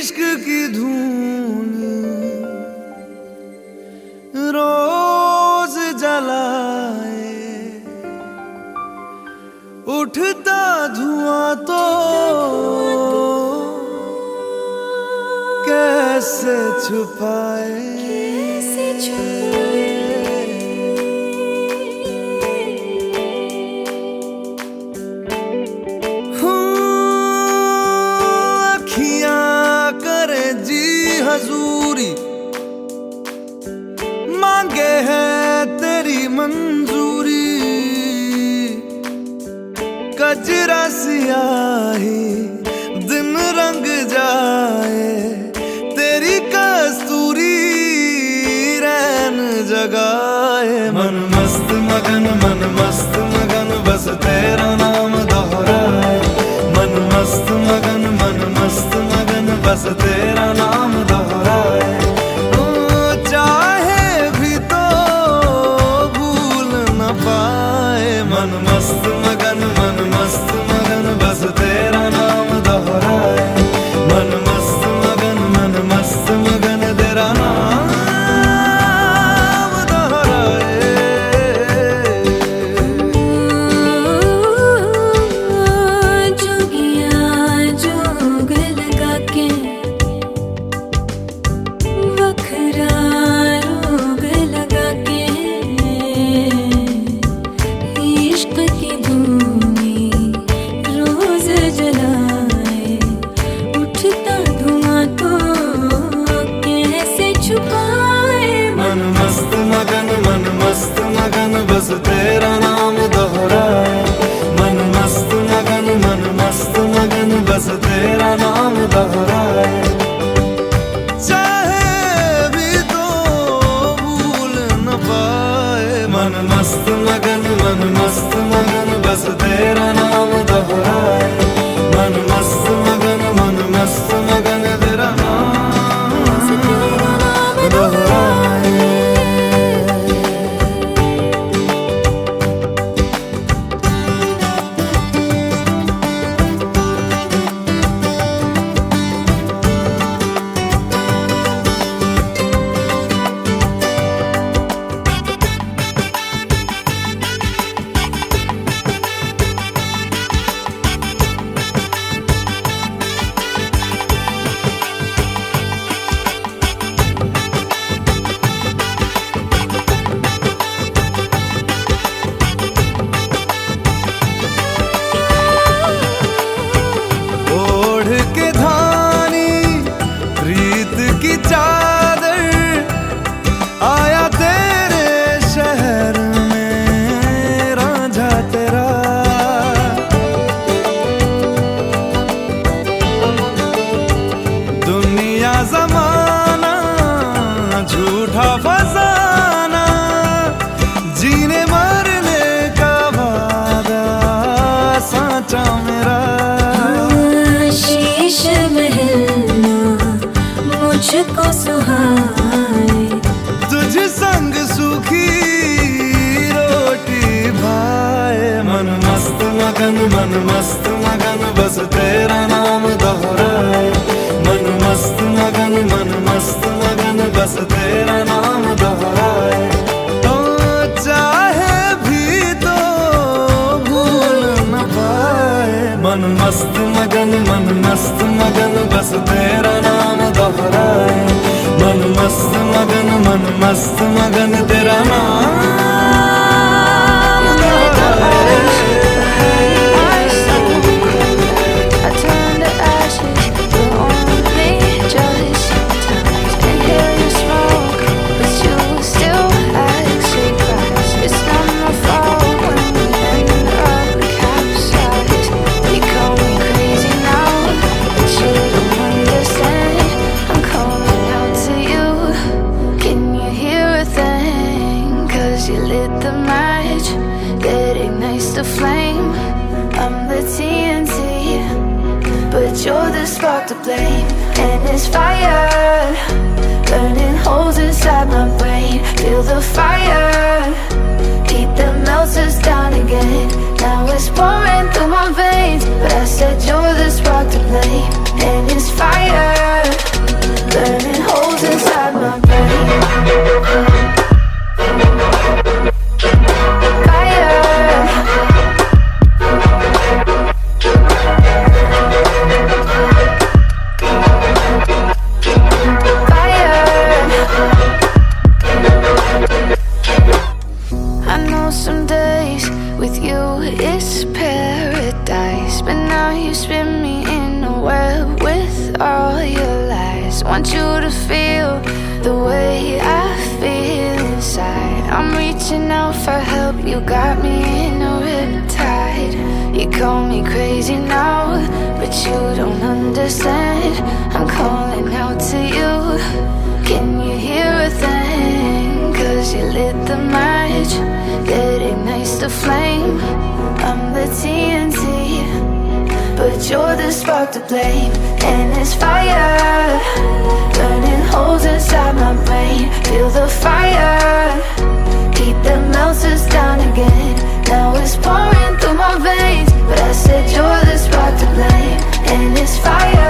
इश्क की धून रोज जलाए, उठता धुआं तो कैसे छुपाए। अखियां करे जी हजूरी, मांगे है तेरी मंजूरी। कजरा सियाही दिन रंग जाए, तेरी कस्तूरी रैन जगाए। मन मस्त मगन बस तेरा नाम दोहराए। मन मस्त मगन बस तेरा नाम दोहराए। चाहे भी तो भूल न पाए। मन मस्त मगन बस तेरा नाम दोहराए। मन मस्त मगन तेरा नाम दोहराए। जोगियां जोग लगा के बखरा रोग लगा के, इश्क की धूनी रोज जलाए, उठता धुआं तो कैसे छुपाए। मन मस्त मगन बस तेरा नाम दोहराए। मन मस्त मगन बस तेरा नाम दोहराए। चाहे भी तो भूल न पाए। मन मस्त मगन बस तेरा नाम दोहराए। मन मस्त मगन तेरा नाम दोहराए। की चादर आया तेरे शहर में रांझा तेरा। दुनिया जमाना झूठा फसाना, जीने मरने का वादा साचा मेरा। शीश महलना मुझको सुहाए, तुझ संग सूखी रोटी भाए। मन मस्त मगन बस तेरा नाम दोहराए। मन मस्त मगन बस तेरा नाम दोहराए। तो चाहे भी तो भूल न पाए। मन मस्त मगन बस तेरा नाम दोहराए। मन मस्त मगन तेरा नाम flame. I'm the TNT, but you're the spark to blame. And it's fire, burning holes inside my brain. Feel the fire, heat that melts us down again. Now it's pouring through my veins, but I said you're the spark to blame. And it's fire, just want you to feel the way I feel inside. I'm reaching out for help, you got me in a riptide. You call me crazy now, but you don't understand. I'm calling out to you, can you hear a thing? Cause you lit the match that ignites the flame. I'm the TNT, but you're the spark to blame. And it's fire, burning holes inside my brain. Feel the fire, heat that melts us down again. Now it's pouring through my veins, but I said you're the spark to blame. And it's fire,